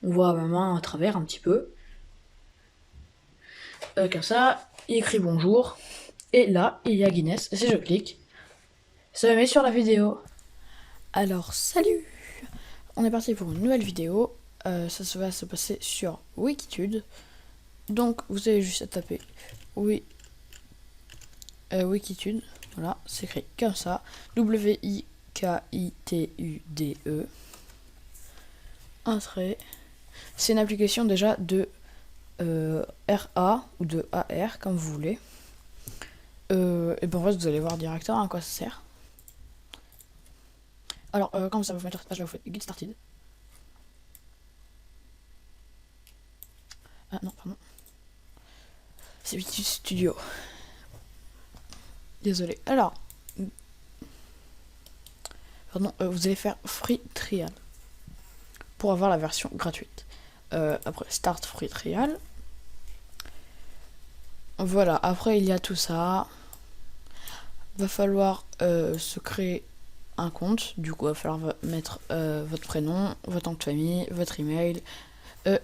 On voit ma main à travers un petit peu. Comme ça, il écrit bonjour. Et là, il y a Guinness. Et si je clique, ça me met sur la vidéo. Alors, salut! On est parti pour une nouvelle vidéo. Ça va se passer sur Wikitude. Donc, vous avez juste à taper Wikitude. Voilà, c'est écrit comme ça. Wikitude. Un trait. C'est une application déjà de RA ou de AR, comme vous voulez. Et ben en fait, vous allez voir directement à quoi ça sert. Alors, quand ça va vous mettre cette page là, vous faites Get Started. Ah non, pardon. C'est Wikitude Studio. Désolé. Alors, pardon, vous allez faire Free Trial pour avoir la version gratuite. Après, Start Free Trial. Voilà, après il y a tout ça. Va falloir se créer un compte. Du coup, il va falloir mettre votre prénom, votre nom de famille, votre email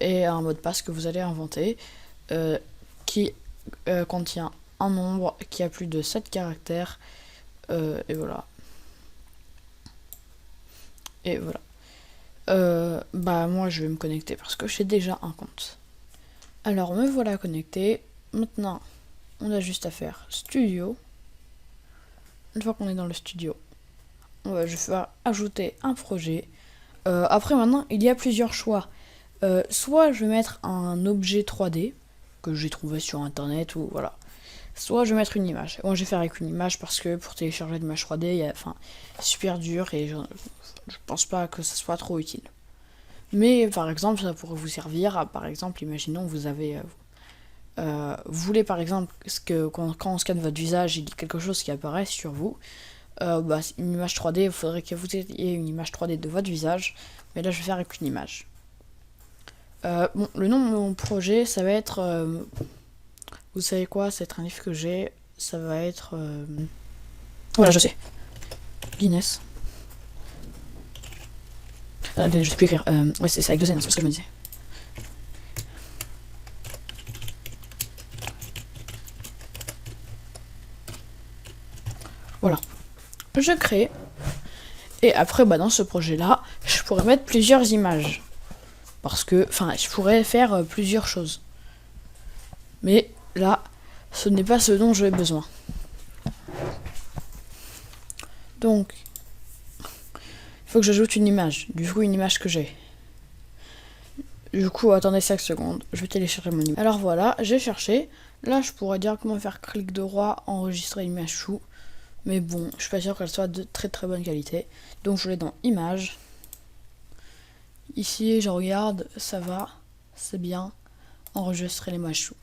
et un mot de passe que vous allez inventer qui contient un nombre qui a plus de 7 caractères. Et voilà. Et voilà. Bah moi je vais me connecter parce que j'ai déjà un compte. Alors me voilà connecté. Maintenant on a juste à faire studio. Une fois qu'on est dans le studio, je vais faire ajouter un projet. Après maintenant il y a plusieurs choix. Soit je vais mettre un objet 3D que j'ai trouvé sur internet ou voilà. Soit je vais mettre une image. Moi je vais faire avec une image parce que pour télécharger une image 3D, c'est super dur et je pense pas que ça soit trop utile. Mais par exemple, ça pourrait vous servir. Par exemple, imaginons vous avez, vous voulez par exemple quand on scanne votre visage, il y a quelque chose qui apparaît sur vous. Une image 3D, il faudrait que vous ayez une image 3D de votre visage. Mais là, je vais faire avec une image. Bon, le nom de mon projet, ça va être. Vous savez quoi? Ça va être un livre que j'ai. Ça va être. Voilà, je sais. Guinness. Je sais plus écrire. Ouais, c'est avec 2 N, c'est ce que je me disais. Voilà. Je crée. Et après, dans ce projet-là, je pourrais mettre plusieurs images. Parce que, je pourrais faire plusieurs choses. Mais là, ce n'est pas ce dont j'ai besoin. Donc, il faut que j'ajoute une image. Du coup, une image que j'ai. Du coup, attendez 5 secondes. Je vais télécharger mon image. Alors voilà, j'ai cherché. Là, je pourrais directement faire clic droit, enregistrer l'image sous. Mais bon, je suis pas sûr qu'elle soit de très très bonne qualité. Donc, je l'ai dans Images. Ici, je regarde, ça va. C'est bien. Enregistrer l'image sous.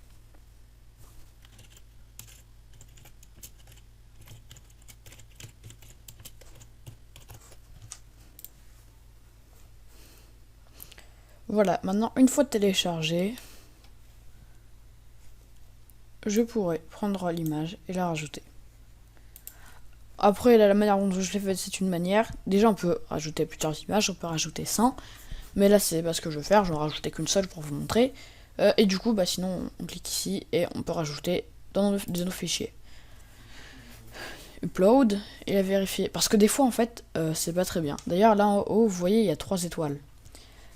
Voilà, maintenant, une fois téléchargé, je pourrais prendre l'image et la rajouter. Après, la manière dont je l'ai fait, c'est une manière. Déjà, on peut rajouter plusieurs images, on peut rajouter 100. Mais là, c'est pas ce que je vais faire, je vais en rajouter qu'une seule pour vous montrer. Et du coup, sinon, on clique ici et on peut rajouter dans nos fichiers. Upload et la vérifier. Parce que des fois, en fait, c'est pas très bien. D'ailleurs, là en haut, vous voyez, il y a 3 étoiles.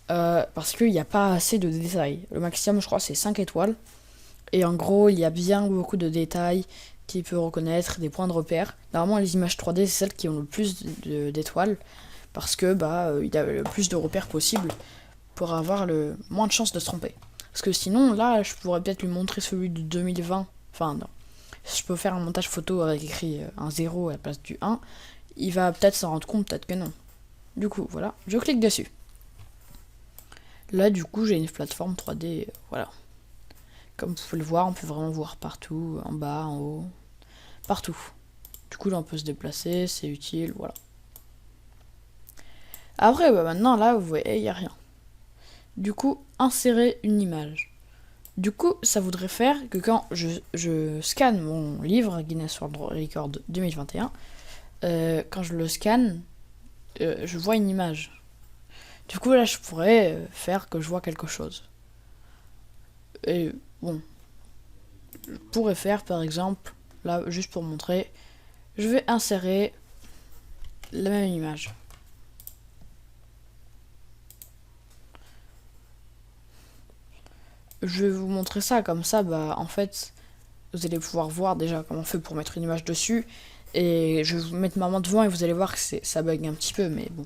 Parce qu'il n'y a pas assez de détails. Le maximum, je crois, c'est 5 étoiles. Et en gros, il y a bien beaucoup de détails qui peut reconnaître, des points de repère. Normalement, les images 3D, c'est celles qui ont le plus d'étoiles. Parce que, il y a le plus de repères possible pour avoir le moins de chances de se tromper. Parce que sinon, là, je pourrais peut-être lui montrer celui de 2020. Enfin, non. Je peux faire un montage photo avec écrit un 0 à la place du 1. Il va peut-être s'en rendre compte, peut-être que non. Du coup, voilà, je clique dessus. Là, du coup, j'ai une plateforme 3D, voilà. Comme vous pouvez le voir, on peut vraiment voir partout, en bas, en haut, partout. Du coup, là, on peut se déplacer, c'est utile, voilà. Après, maintenant, là, vous voyez, il n'y a rien. Du coup, insérer une image. Du coup, ça voudrait faire que quand je scanne mon livre, Guinness World Record 2021, quand je le scanne, je vois une image. Du coup là je pourrais faire que je vois quelque chose. Et bon, je pourrais faire par exemple, là juste pour montrer, je vais insérer la même image. Je vais vous montrer ça, comme ça, bah en fait, vous allez pouvoir voir déjà comment on fait pour mettre une image dessus. Et je vais vous mettre ma main devant et vous allez voir que ça bug un petit peu, mais bon.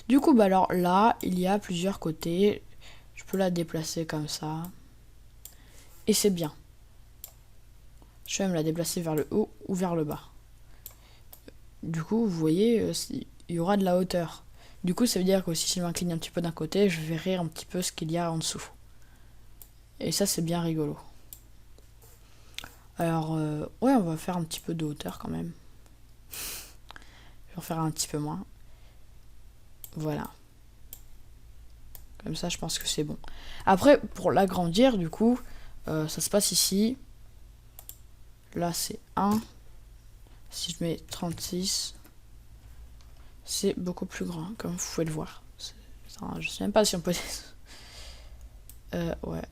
Du coup, bah alors là, il y a plusieurs côtés. Je peux la déplacer comme ça. Et c'est bien. Je vais me la déplacer vers le haut ou vers le bas. Du coup, vous voyez, il y aura de la hauteur. Du coup, ça veut dire que si je m'incline un petit peu d'un côté, je verrai un petit peu ce qu'il y a en dessous. Et ça, c'est bien rigolo. Alors, ouais, on va faire un petit peu de hauteur quand même. Je vais en faire un petit peu moins. Voilà. Comme ça, je pense que c'est bon. Après, pour l'agrandir, du coup, ça se passe ici. Là, c'est 1. Si je mets 36, c'est beaucoup plus grand, comme vous pouvez le voir. Je sais même pas si on peut... ouais.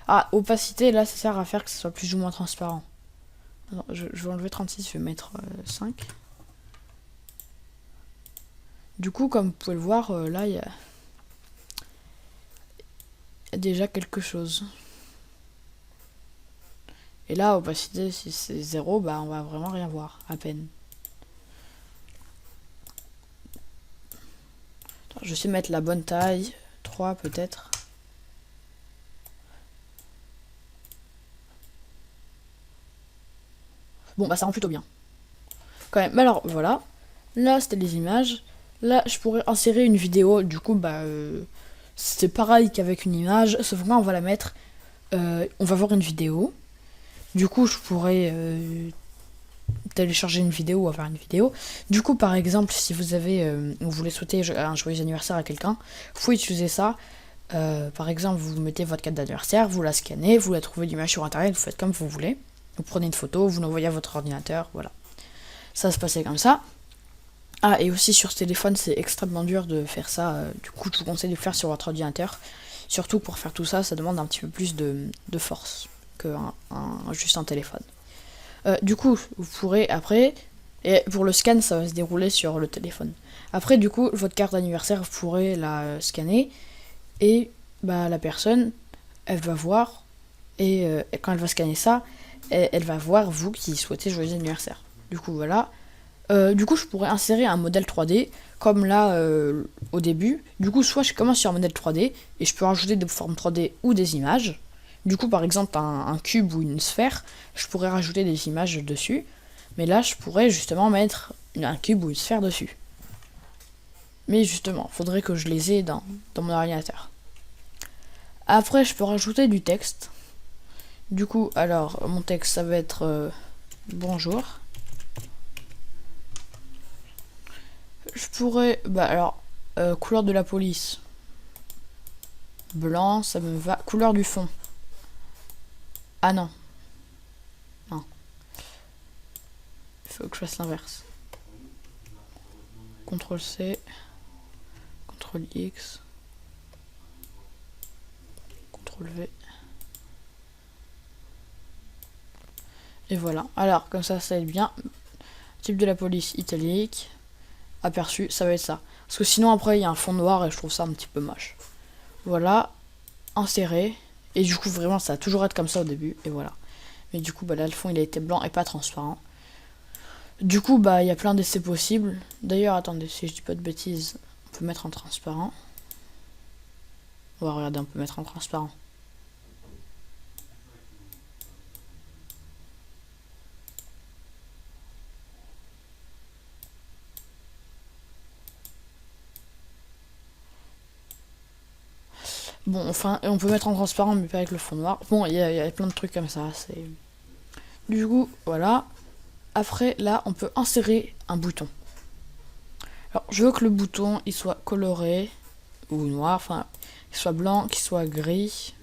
Ah, opacité, là, ça sert à faire que ce soit plus ou moins transparent. Non, je vais enlever 36, je vais mettre 5. Du coup, comme vous pouvez le voir, là, il y a déjà quelque chose. Et là, opacité, si c'est 0, bah on va vraiment rien voir, à peine. Attends, je sais mettre la bonne taille, 3 peut-être. Bon, bah ça rend plutôt bien. Quand même, mais alors voilà. Là, c'était les images. Là, je pourrais insérer une vidéo. Du coup, bah, c'est pareil qu'avec une image, sauf que là, on va la mettre. On va voir une vidéo. Du coup, je pourrais télécharger une vidéo ou avoir une vidéo. Du coup, par exemple, si vous voulez souhaiter un joyeux anniversaire à quelqu'un, vous pouvez utiliser ça. Par exemple, vous mettez votre carte d'anniversaire, vous la scannez, vous la trouvez l'image sur internet, vous faites comme vous voulez. Vous prenez une photo, vous l'envoyez à votre ordinateur, voilà. Ça se passait comme ça. Ah, et aussi sur ce téléphone, c'est extrêmement dur de faire ça. Du coup, je vous conseille de le faire sur votre ordinateur. Surtout pour faire tout ça, ça demande un petit peu plus de force que juste un téléphone. Du coup, vous pourrez après, et pour le scan, ça va se dérouler sur le téléphone. Après, du coup, votre carte d'anniversaire, vous pourrez la scanner et bah, la personne, elle va voir, et quand elle va scanner ça, elle va voir vous qui souhaitez joyeux anniversaire. Du coup, voilà. Du coup, je pourrais insérer un modèle 3D, comme là au début. Du coup, soit je commence sur un modèle 3D, et je peux rajouter des formes 3D ou des images. Du coup, par exemple, un cube ou une sphère, je pourrais rajouter des images dessus. Mais là, je pourrais justement mettre un cube ou une sphère dessus. Mais justement, il faudrait que je les ai dans mon ordinateur. Après, je peux rajouter du texte. Du coup, alors, mon texte, ça va être bonjour. Je pourrais... Bah alors, couleur de la police. Blanc, ça me va. Couleur du fond. Ah non. Non. Il faut que je fasse l'inverse. CTRL C. CTRL X. CTRL V. Et voilà. Alors, comme ça va être bien. Type de la police italique. Aperçu, ça va être ça. Parce que sinon, après, il y a un fond noir et je trouve ça un petit peu moche. Voilà. Insérer. Et du coup, vraiment, ça va toujours être comme ça au début. Et voilà. Mais du coup, bah, là, le fond, il a été blanc et pas transparent. Du coup, bah, il y a plein d'essais possibles. D'ailleurs, attendez, si je dis pas de bêtises, on peut mettre en transparent. On va regarder, on peut mettre en transparent. Bon, enfin, on peut mettre en transparent, mais pas avec le fond noir. Bon, il y a plein de trucs comme ça. Du coup, voilà. Après, là, on peut insérer un bouton. Alors, je veux que le bouton, il soit coloré, ou noir, enfin, qu'il soit blanc, qu'il soit gris.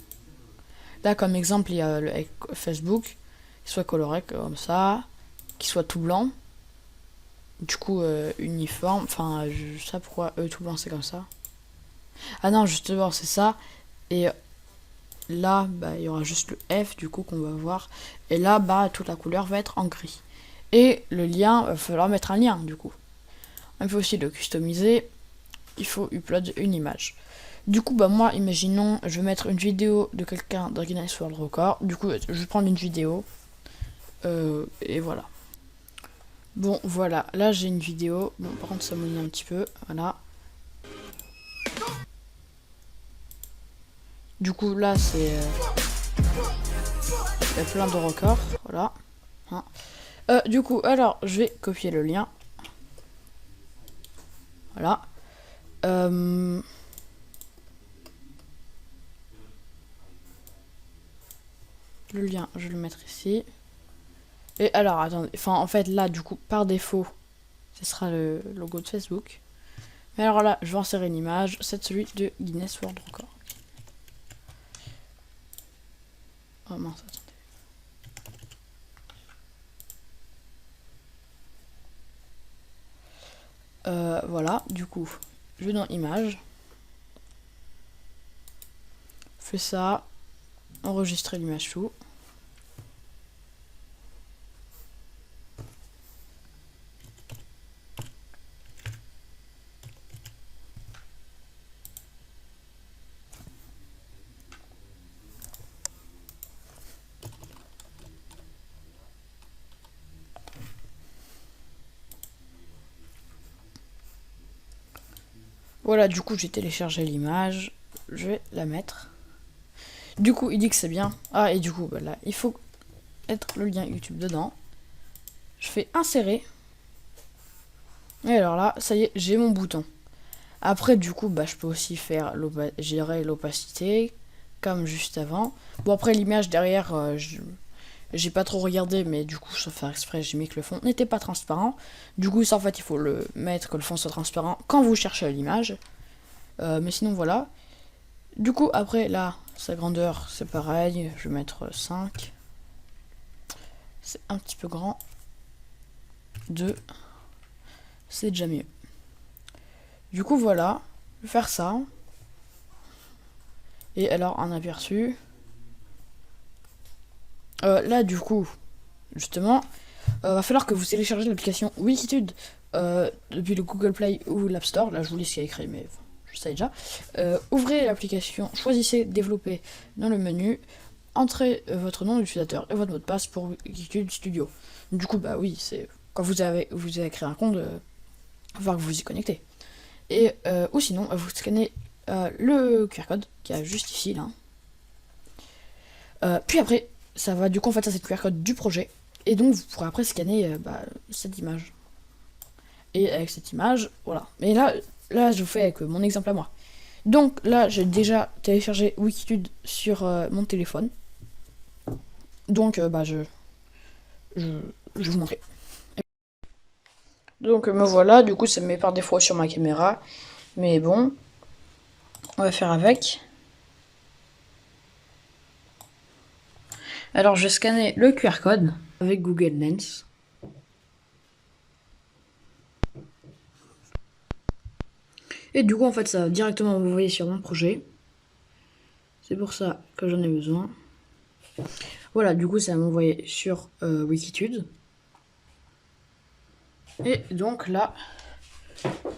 Là, comme exemple, il y a le Facebook, qu'il soit coloré comme ça, qu'il soit tout blanc. Du coup, uniforme. Enfin, je sais pas pourquoi tout blanc c'est comme ça. Ah non, justement, c'est ça. Et là, bah, il y aura juste le F du coup qu'on va voir. Et là, bah, toute la couleur va être en gris. Et le lien, il va falloir mettre un lien du coup. Il faut aussi le customiser. Il faut upload une image. Du coup, bah moi, imaginons, je vais mettre une vidéo de quelqu'un dans Guinness World Record. Du coup, je vais prendre une vidéo. Et voilà. Bon, voilà. Là, j'ai une vidéo. Bon, par contre, ça mouline un petit peu. Voilà. Du coup, là, c'est... il y a plein de records. Voilà. Hein. Du coup, alors, je vais copier le lien. Voilà. Le lien, je vais le mettre ici. Et alors, attendez. Enfin, en fait, là, du coup, par défaut, ce sera le logo de Facebook. Mais alors là, je vais insérer une image. C'est celui de Guinness World Record. Oh mince, attendez. Voilà, du coup, je vais dans Images. Fais ça. Enregistrer l'image sous. Voilà, du coup, j'ai téléchargé l'image. Je vais la mettre. Du coup, il dit que c'est bien. Ah, et du coup, bah là, il faut être le lien YouTube dedans. Je fais insérer. Et alors là, ça y est, j'ai mon bouton. Après, du coup, bah, je peux aussi faire gérer l'opacité, comme juste avant. Bon, après, l'image derrière, j'ai pas trop regardé, mais du coup, sans faire exprès, j'ai mis que le fond n'était pas transparent. Du coup, ça, en fait, il faut le mettre, que le fond soit transparent quand vous cherchez l'image. Mais sinon, voilà. Du coup, après, là, sa grandeur, c'est pareil. Je vais mettre 5. C'est un petit peu grand. 2. C'est déjà mieux. Du coup, voilà. Je vais faire ça. Et alors, un aperçu. Là, du coup, justement, va falloir que vous téléchargez l'application Wikitude depuis le Google Play ou l'App Store. Là, je vous lis ce qu'il y a écrit, mais je sais déjà. Ouvrez l'application, choisissez Développer dans le menu, entrez votre nom d'utilisateur et votre mot de passe pour Wikitude Studio. Du coup, bah oui, c'est quand vous avez créé un compte, il va falloir que vous y connectez. Et ou sinon, vous scannez le QR code qui est juste ici, là. Puis après, ça va du coup en fait ça c'est le QR code du projet et donc vous pourrez après scanner cette image et avec cette image voilà. Mais là je vous fais avec mon exemple à moi. Donc là j'ai déjà téléchargé Wikitude sur mon téléphone, donc je vais vous montrer. Donc me voilà, du coup ça me met par défaut sur ma caméra, mais bon on va faire avec. Alors je vais scanner le QR code avec Google Lens. Et du coup en fait ça va directement m'envoyer sur mon projet. C'est pour ça que j'en ai besoin. Voilà, du coup ça va m'envoyer sur Wikitude. Et donc là,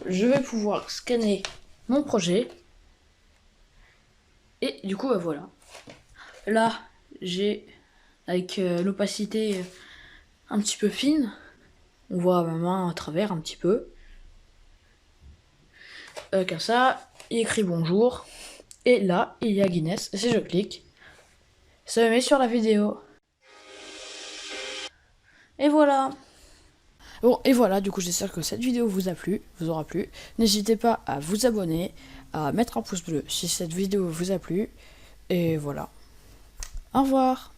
je vais pouvoir scanner mon projet. Et du coup voilà. Là, j'ai avec l'opacité un petit peu fine. On voit ma main à travers un petit peu. Comme ça, il écrit bonjour. Et là, il y a Guinness. Et si je clique, ça me met sur la vidéo. Et voilà. Bon, et voilà, du coup, j'espère que cette vidéo vous aura plu. N'hésitez pas à vous abonner, à mettre un pouce bleu si cette vidéo vous a plu. Et voilà. Au revoir.